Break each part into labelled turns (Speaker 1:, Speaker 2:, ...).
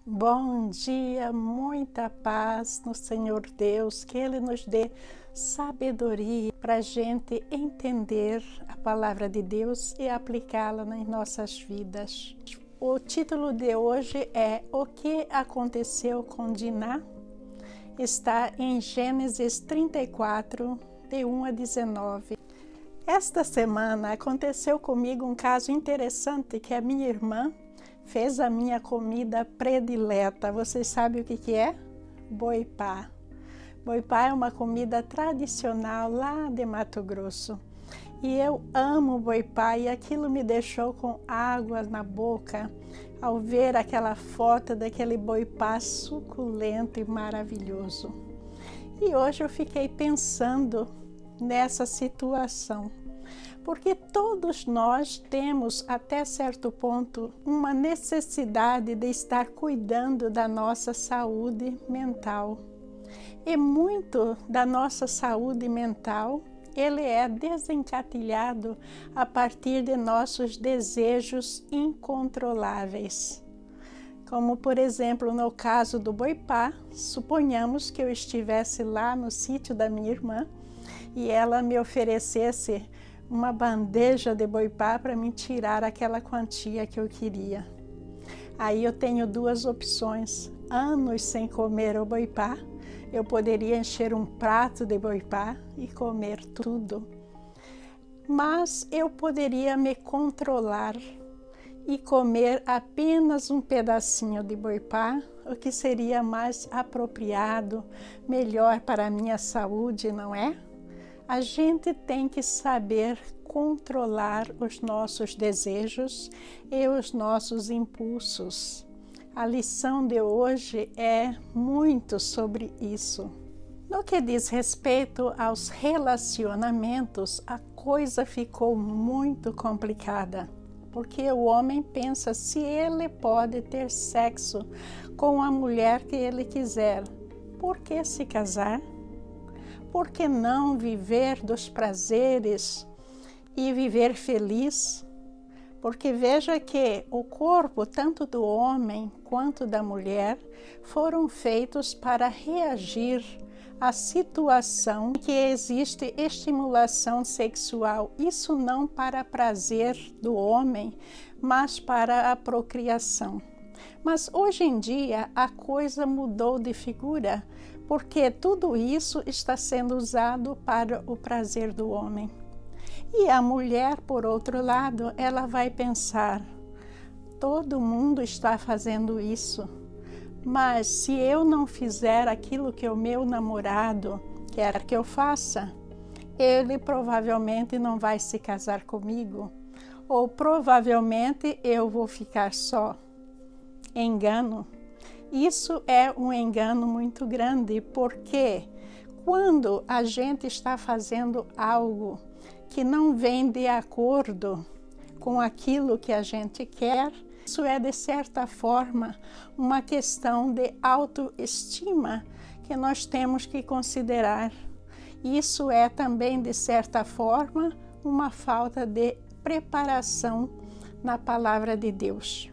Speaker 1: Bom dia, muita paz no Senhor Deus, que Ele nos dê sabedoria para a gente entender a palavra de Deus e aplicá-la nas nossas vidas. O título de hoje é O que aconteceu com Diná? Está em Gênesis 34, de 1 a 19. Esta semana aconteceu comigo um caso interessante que a minha irmã fez a minha comida predileta. Vocês sabem o que é? Boipá. Boipá é uma comida tradicional lá de Mato Grosso. E eu amo boipá e aquilo me deixou com água na boca ao ver aquela foto daquele boipá suculento e maravilhoso. E hoje eu fiquei pensando nessa situação. Porque todos nós temos, até certo ponto, uma necessidade de estar cuidando da nossa saúde mental. E muito da nossa saúde mental, ele é desencadeado a partir de nossos desejos incontroláveis. Como, por exemplo, no caso do boipá, suponhamos que eu estivesse lá no sítio da minha irmã e ela me oferecesse uma bandeja de boipá para me tirar aquela quantia que eu queria. Aí eu tenho duas opções. Anos sem comer o boipá, eu poderia encher um prato de boipá e comer tudo. Mas eu poderia me controlar e comer apenas um pedacinho de boipá, o que seria mais apropriado, melhor para a minha saúde, não é? A gente tem que saber controlar os nossos desejos e os nossos impulsos. A lição de hoje é muito sobre isso. No que diz respeito aos relacionamentos, a coisa ficou muito complicada, porque o homem pensa se ele pode ter sexo com a mulher que ele quiser, por que se casar? Por que não viver dos prazeres e viver feliz? Porque veja que o corpo, tanto do homem quanto da mulher, foram feitos para reagir à situação em que existe estimulação sexual. Isso não para prazer do homem, mas para a procriação. Mas hoje em dia a coisa mudou de figura, porque tudo isso está sendo usado para o prazer do homem. E a mulher, por outro lado, ela vai pensar, todo mundo está fazendo isso, mas se eu não fizer aquilo que o meu namorado quer que eu faça, ele provavelmente não vai se casar comigo, ou provavelmente eu vou ficar só. Engano. Isso é um engano muito grande, porque quando a gente está fazendo algo que não vem de acordo com aquilo que a gente quer, isso é, de certa forma, uma questão de autoestima que nós temos que considerar. Isso é também, de certa forma, uma falta de preparação na palavra de Deus.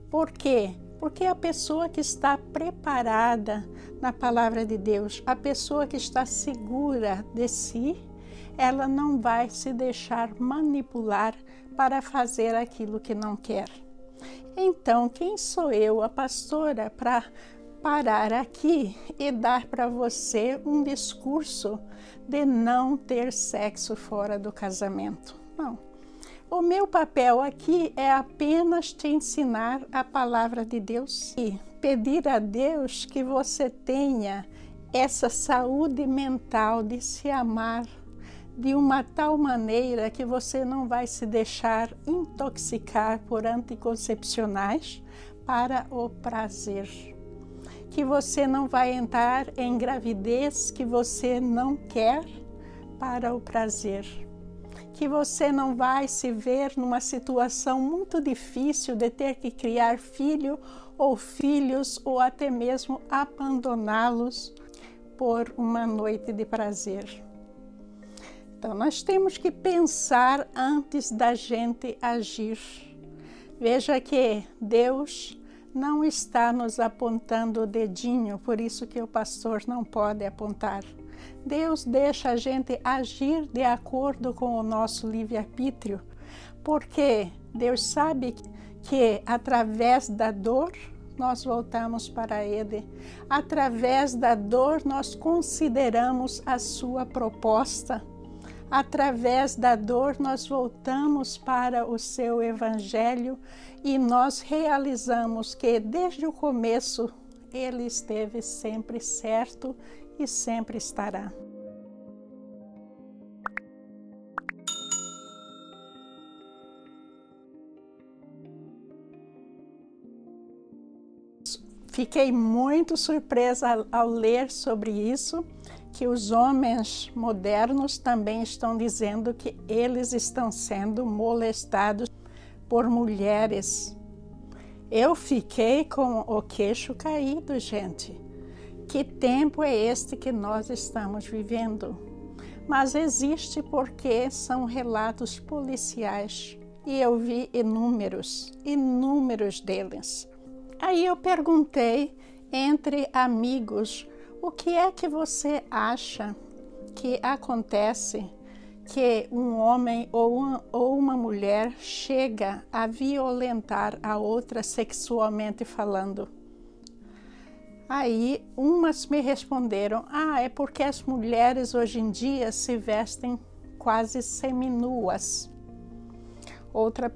Speaker 1: Por quê? Porque a pessoa que está preparada na palavra de Deus, a pessoa que está segura de si, ela não vai se deixar manipular para fazer aquilo que não quer. Então, quem sou eu, a pastora, para parar aqui e dar para você um discurso de não ter sexo fora do casamento? Não. O meu papel aqui é apenas te ensinar a palavra de Deus e pedir a Deus que você tenha essa saúde mental de se amar de uma tal maneira que você não vai se deixar intoxicar por anticoncepcionais para o prazer. Que você não vai entrar em gravidez que você não quer para o prazer. Que você não vai se ver numa situação muito difícil de ter que criar filho ou filhos ou até mesmo abandoná-los por uma noite de prazer. Então, nós temos que pensar antes da gente agir. Veja que Deus não está nos apontando o dedinho, por isso que o pastor não pode apontar. Deus deixa a gente agir de acordo com o nosso livre-arbítrio, porque Deus sabe que através da dor nós voltamos para Ele. Através da dor nós consideramos a sua proposta. Através da dor nós voltamos para o seu evangelho e nós realizamos que desde o começo Ele esteve sempre certo e sempre estará. Fiquei muito surpresa ao ler sobre isso, que os homens modernos também estão dizendo que eles estão sendo molestados por mulheres. Eu fiquei com o queixo caído, gente. Que tempo é este que nós estamos vivendo? Mas existe porque são relatos policiais e eu vi inúmeros deles. Aí eu perguntei entre amigos, o que é que você acha que acontece que um homem ou uma mulher chega a violentar a outra sexualmente falando? Aí umas me responderam, é porque as mulheres hoje em dia se vestem quase seminuas. Outra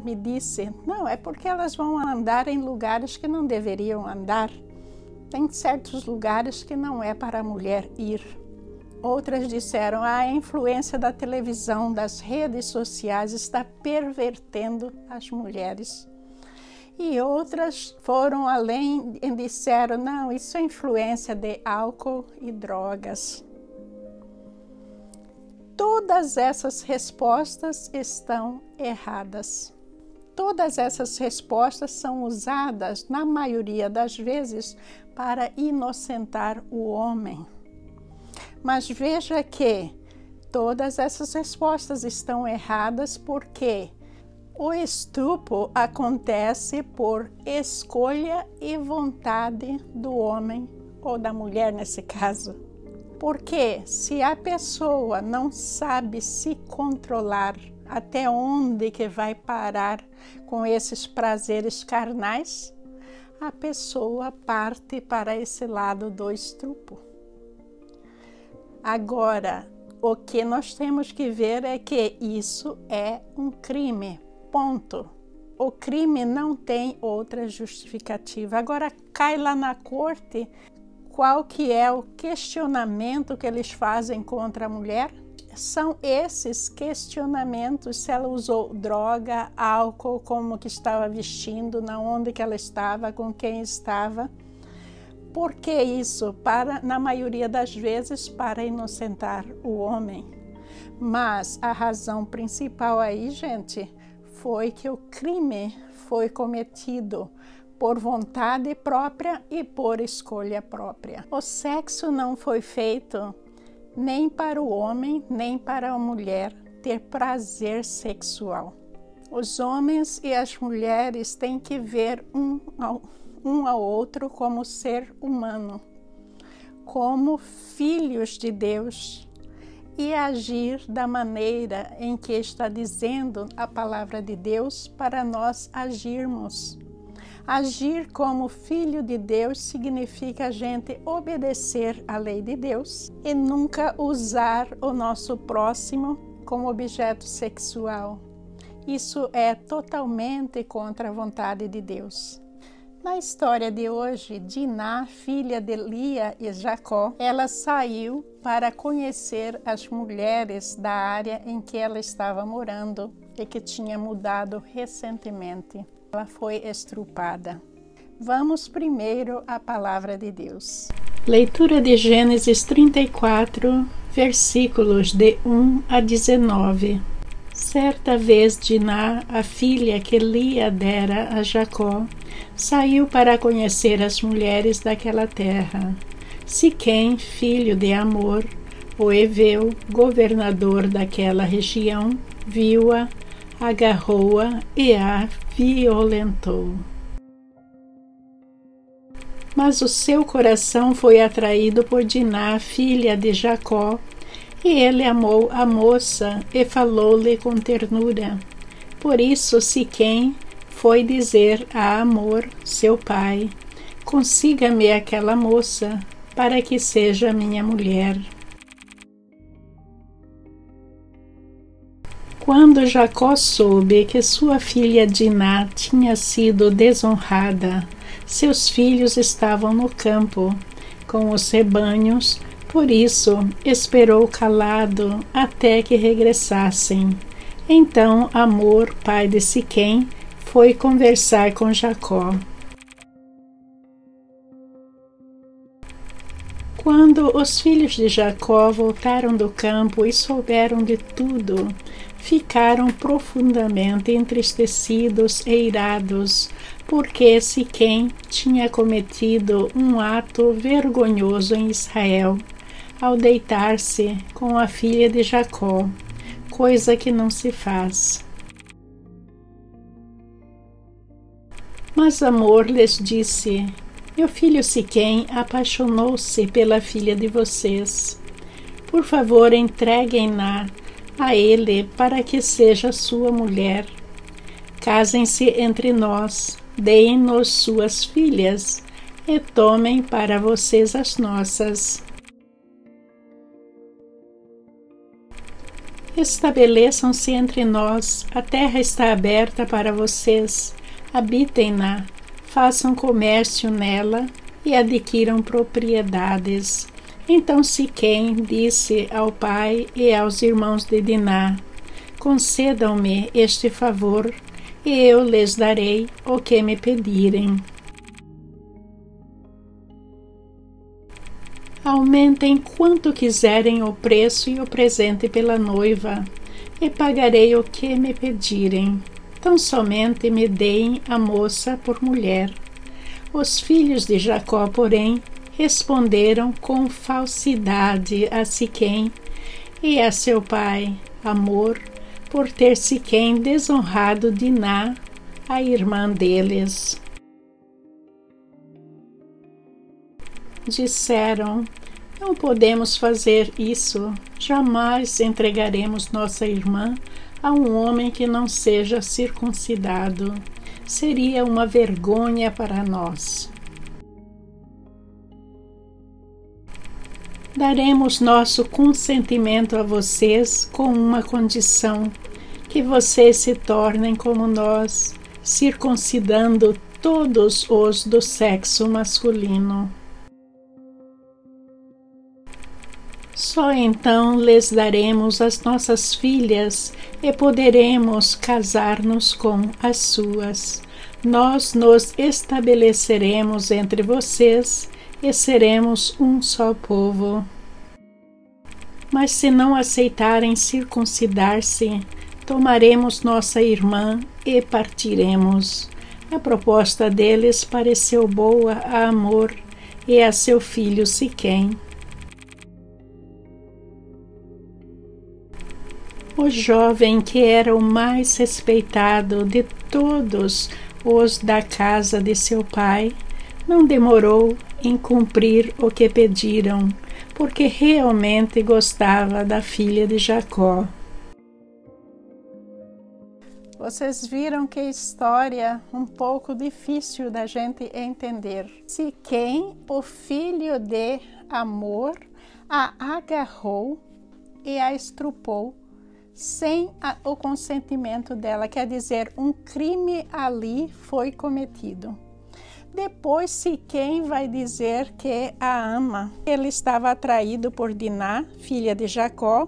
Speaker 1: me disse, não, é porque elas vão andar em lugares que não deveriam andar. Tem certos lugares que não é para a mulher ir. Outras disseram, a influência da televisão, das redes sociais está pervertendo as mulheres. E outras foram além e disseram, não, isso é influência de álcool e drogas. Todas essas respostas estão erradas. Todas essas respostas são usadas, na maioria das vezes, para inocentar o homem. Mas veja que todas essas respostas estão erradas porque o estupro acontece por escolha e vontade do homem ou da mulher nesse caso. Porque se a pessoa não sabe se controlar, até onde que vai parar com esses prazeres carnais, a pessoa parte para esse lado do estupro. Agora, o que nós temos que ver é que isso é um crime, ponto. O crime não tem outra justificativa. Agora, cai lá na corte, qual que é o questionamento que eles fazem contra a mulher? São esses questionamentos, se ela usou droga, álcool, como que estava vestindo, na onde que ela estava, com quem estava. Por que isso? Na maioria das vezes, para inocentar o homem. Mas a razão principal aí, gente, foi que o crime foi cometido por vontade própria e por escolha própria. O sexo não foi feito nem para o homem, nem para a mulher ter prazer sexual. Os homens e as mulheres têm que ver um ao outro como ser humano, como filhos de Deus e agir da maneira em que está dizendo a palavra de Deus para nós agirmos. Agir como filho de Deus significa a gente obedecer à lei de Deus e nunca usar o nosso próximo como objeto sexual. Isso é totalmente contra a vontade de Deus. Na história de hoje, Diná, filha de Lia e Jacó, ela saiu para conhecer as mulheres da área em que ela estava morando e que tinha mudado recentemente. Ela foi estrupada. Vamos primeiro à palavra de Deus. Leitura de Gênesis 34, versículos de 1 a 19. Certa vez Diná, a filha que Lia dera a Jacó, saiu para conhecer as mulheres daquela terra. Siquém, filho de Amor, o heveu, governador daquela região, viu-a, agarrou-a e a violentou. Mas o seu coração foi atraído por Diná, filha de Jacó, e ele amou a moça e falou-lhe com ternura. Por isso Siquém foi dizer a Hamor, seu pai: consiga-me aquela moça, para que seja minha mulher. Quando Jacó soube que sua filha Diná tinha sido desonrada, seus filhos estavam no campo, com os rebanhos, por isso esperou calado até que regressassem. Então Hamor, pai de Siquém, foi conversar com Jacó. Quando os filhos de Jacó voltaram do campo e souberam de tudo, ficaram profundamente entristecidos e irados, porque Siquém tinha cometido um ato vergonhoso em Israel, ao deitar-se com a filha de Jacó, coisa que não se faz. Mas Hamor lhes disse: meu filho Siquém apaixonou-se pela filha de vocês. Por favor, entreguem-na a ele para que seja sua mulher. Casem-se entre nós, deem-nos suas filhas e tomem para vocês as nossas. Estabeleçam-se entre nós, a terra está aberta para vocês, habitem-na, façam comércio nela e adquiram propriedades. Então Siquém disse ao pai e aos irmãos de Diná: concedam-me este favor, e eu lhes darei o que me pedirem. Aumentem quanto quiserem o preço e o presente pela noiva, e pagarei o que me pedirem. Tão somente me deem a moça por mulher. Os filhos de Jacó, porém, responderam com falsidade a Siquém e a seu pai, Hamor, por ter Siquém desonrado Diná, a irmã deles. Disseram: não podemos fazer isso, jamais entregaremos nossa irmã a um homem que não seja circuncidado. Seria uma vergonha para nós. Daremos nosso consentimento a vocês com uma condição: que vocês se tornem como nós, circuncidando todos os do sexo masculino. Só então lhes daremos as nossas filhas e poderemos casar-nos com as suas. Nós nos estabeleceremos entre vocês e seremos um só povo. Mas se não aceitarem circuncidar-se, tomaremos nossa irmã e partiremos. A proposta deles pareceu boa a Hamor e a seu filho Siquém. O jovem, que era o mais respeitado de todos os da casa de seu pai, não demorou em cumprir o que pediram, porque realmente gostava da filha de Jacó. Vocês viram que história um pouco difícil da gente entender. Siquém, o filho de Hamor, a agarrou e a estrupou sem o consentimento dela, quer dizer, um crime ali foi cometido. Depois Siquém vai dizer que a ama, ele estava atraído por Diná, filha de Jacó,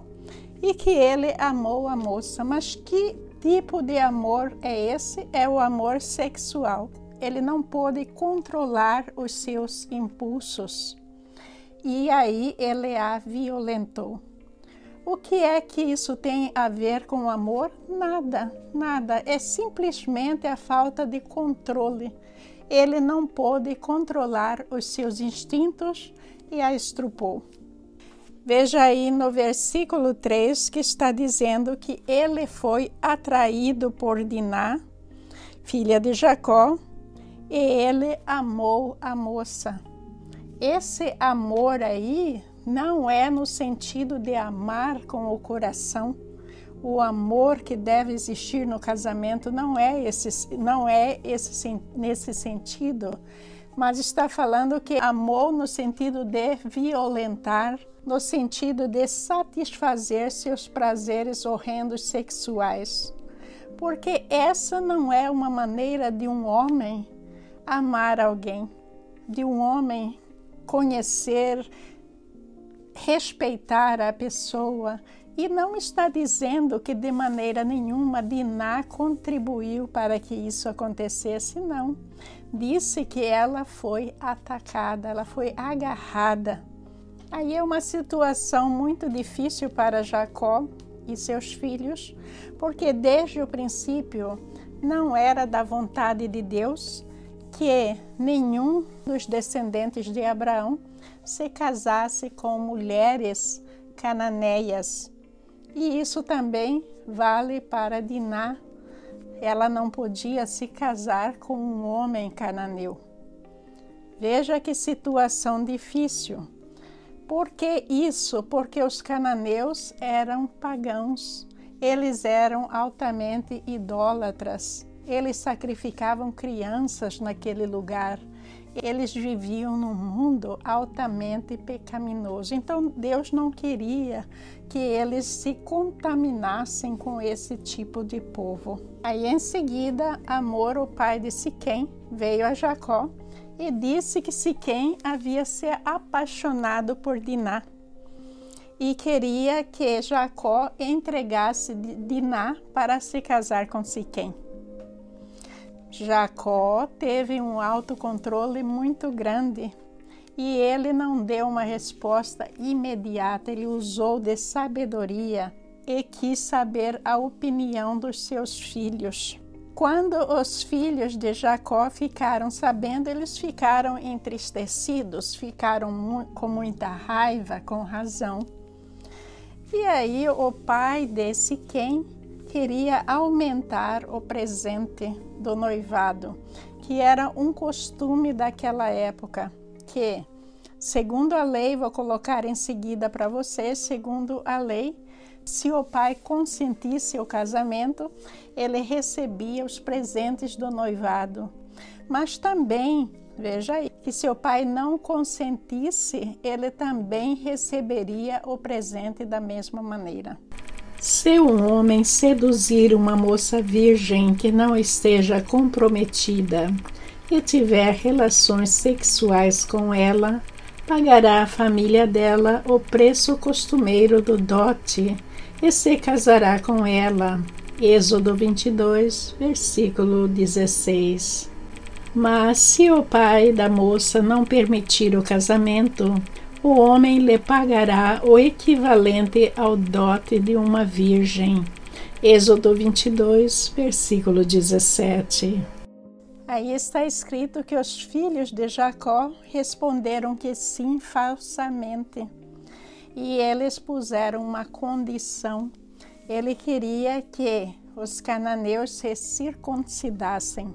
Speaker 1: e que ele amou a moça. Mas que tipo de amor é esse? É o amor sexual. Ele não pôde controlar os seus impulsos e aí ele a violentou. O que é que isso tem a ver com amor? Nada, nada. É simplesmente a falta de controle. Ele não pôde controlar os seus instintos e a estrupou. Veja aí no versículo 3 que está dizendo que ele foi atraído por Diná, filha de Jacó, e ele amou a moça. Esse amor aí não é no sentido de amar com o coração. O amor que deve existir no casamento não é nesse sentido, mas está falando que amou no sentido de violentar, no sentido de satisfazer seus prazeres horrendos sexuais. Porque essa não é uma maneira de um homem amar alguém, de um homem conhecer, respeitar a pessoa. E não está dizendo que de maneira nenhuma Diná contribuiu para que isso acontecesse, não. Disse que ela foi atacada, ela foi agarrada. Aí é uma situação muito difícil para Jacó e seus filhos, porque desde o princípio não era da vontade de Deus que nenhum dos descendentes de Abraão se casasse com mulheres cananeias. E isso também vale para Diná. Ela não podia se casar com um homem cananeu. Veja que situação difícil. Por que isso? Porque os cananeus eram pagãos. Eles eram altamente idólatras. Eles sacrificavam crianças naquele lugar. Eles viviam num mundo altamente pecaminoso. Então, Deus não queria que eles se contaminassem com esse tipo de povo. Aí, em seguida, Hamor, o pai de Siquém, veio a Jacó e disse que Siquém havia se apaixonado por Diná e queria que Jacó entregasse Diná para se casar com Siquém. Jacó teve um autocontrole muito grande e ele não deu uma resposta imediata, ele usou de sabedoria e quis saber a opinião dos seus filhos. Quando os filhos de Jacó ficaram sabendo, eles ficaram entristecidos, ficaram com muita raiva, com razão. E aí o pai de Siquém queria aumentar o presente do noivado, que era um costume daquela época, que, segundo a lei, vou colocar em seguida para você, segundo a lei, se o pai consentisse o casamento, ele recebia os presentes do noivado. Mas também, veja aí, que se o pai não consentisse, ele também receberia o presente da mesma maneira. Se um homem seduzir uma moça virgem que não esteja comprometida e tiver relações sexuais com ela, pagará à família dela o preço costumeiro do dote e se casará com ela. Êxodo 22, versículo 16. Mas se o pai da moça não permitir o casamento, o homem lhe pagará o equivalente ao dote de uma virgem. Êxodo 22, versículo 17. Aí está escrito que os filhos de Jacó responderam que sim falsamente. E eles puseram uma condição. Ele queria que os cananeus se circuncidassem.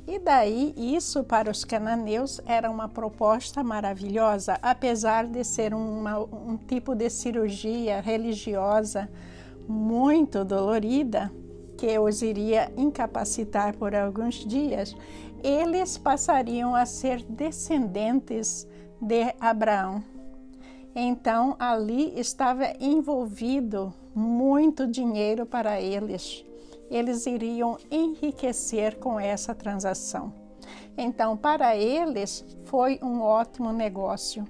Speaker 1: E daí, isso para os cananeus era uma proposta maravilhosa, apesar de ser um tipo de cirurgia religiosa muito dolorida, que os iria incapacitar por alguns dias, eles passariam a ser descendentes de Abraão. Então, ali estava envolvido muito dinheiro para eles. Eles iriam enriquecer com essa transação. Então, para eles, foi um ótimo negócio.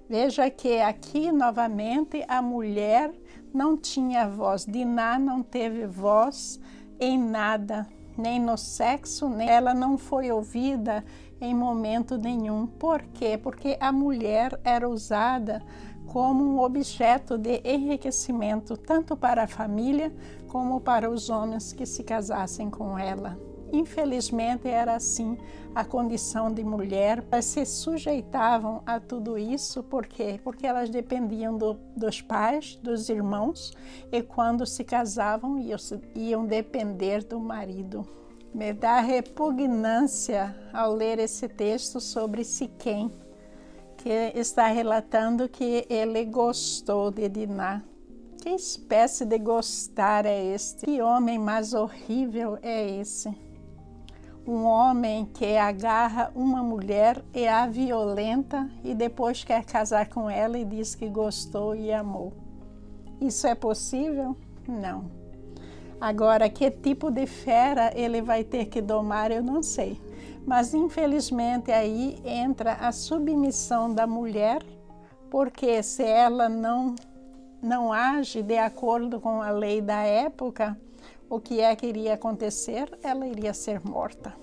Speaker 1: Veja que aqui, novamente, a mulher não tinha voz. Diná não teve voz em nada, nem no sexo, nem ela não foi ouvida em momento nenhum. Por quê? Porque a mulher era usada como um objeto de enriquecimento, tanto para a família como para os homens que se casassem com ela. Infelizmente era assim a condição de mulher. Elas se sujeitavam a tudo isso, por quê? Porque elas dependiam dos pais, dos irmãos, e quando se casavam iam depender do marido. Me dá repugnância ao ler esse texto sobre Siquém, que está relatando que ele gostou de Diná. Que espécie de gostar é este? Que homem mais horrível é esse? Um homem que agarra uma mulher e a violenta e depois quer casar com ela e diz que gostou e amou. Isso é possível? Não. Agora, que tipo de fera ele vai ter que domar, eu não sei. Mas, infelizmente, aí entra a submissão da mulher, porque se ela não age de acordo com a lei da época, o que é que iria acontecer? Ela iria ser morta.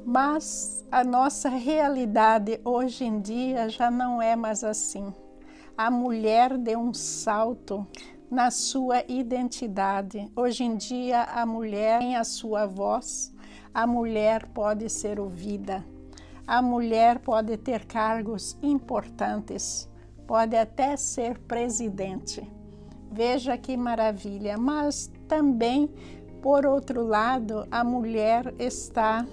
Speaker 1: Mas a nossa realidade hoje em dia já não é mais assim. A mulher deu um salto na sua identidade. Hoje em dia a mulher tem a sua voz, a mulher pode ser ouvida, a mulher pode ter cargos importantes, pode até ser presidente. Veja que maravilha, mas também, por outro lado, a mulher está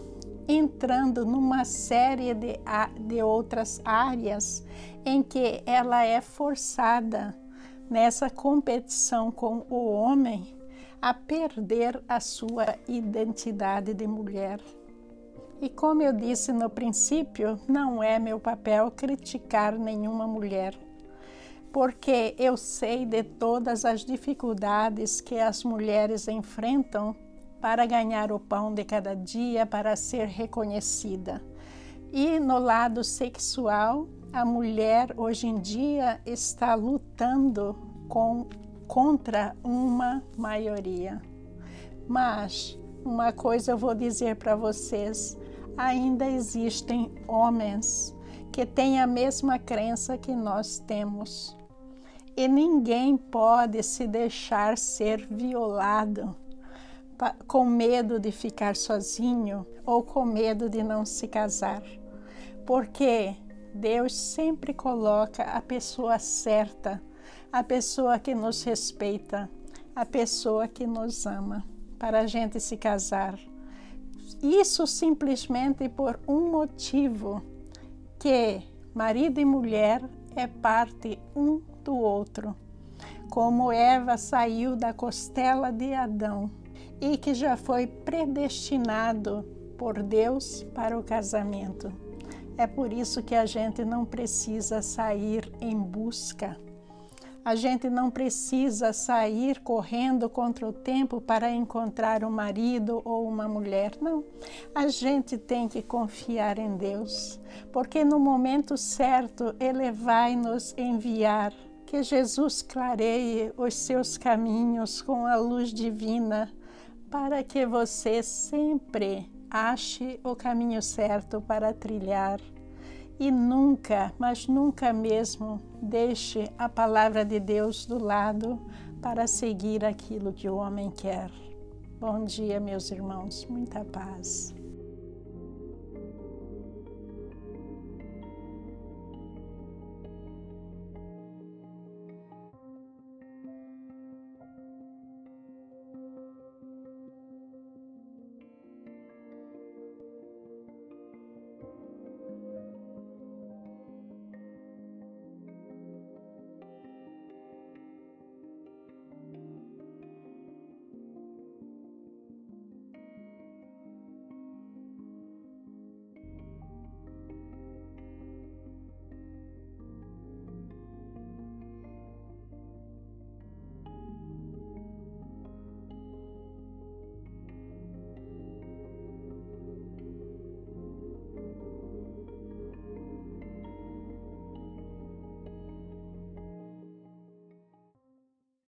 Speaker 1: entrando numa série de outras áreas em que ela é forçada, nessa competição com o homem, a perder a sua identidade de mulher. E como eu disse no princípio, não é meu papel criticar nenhuma mulher, porque eu sei de todas as dificuldades que as mulheres enfrentam para ganhar o pão de cada dia, para ser reconhecida. E no lado sexual, a mulher hoje em dia está lutando contra uma maioria. Mas uma coisa eu vou dizer para vocês, ainda existem homens que têm a mesma crença que nós temos. E ninguém pode se deixar ser violado com medo de ficar sozinho ou com medo de não se casar. Porque Deus sempre coloca a pessoa certa, a pessoa que nos respeita, a pessoa que nos ama, para a gente se casar. Isso simplesmente por um motivo, que marido e mulher é parte um do outro. Como Eva saiu da costela de Adão e que já foi predestinado por Deus para o casamento. É por isso que a gente não precisa sair em busca. A gente não precisa sair correndo contra o tempo para encontrar um marido ou uma mulher. Não, a gente tem que confiar em Deus, porque no momento certo Ele vai nos enviar. Que Jesus clareie os seus caminhos com a luz divina, para que você sempre ache o caminho certo para trilhar. E nunca, mas nunca mesmo, deixe a palavra de Deus do lado para seguir aquilo que o homem quer. Bom dia, meus irmãos. Muita paz.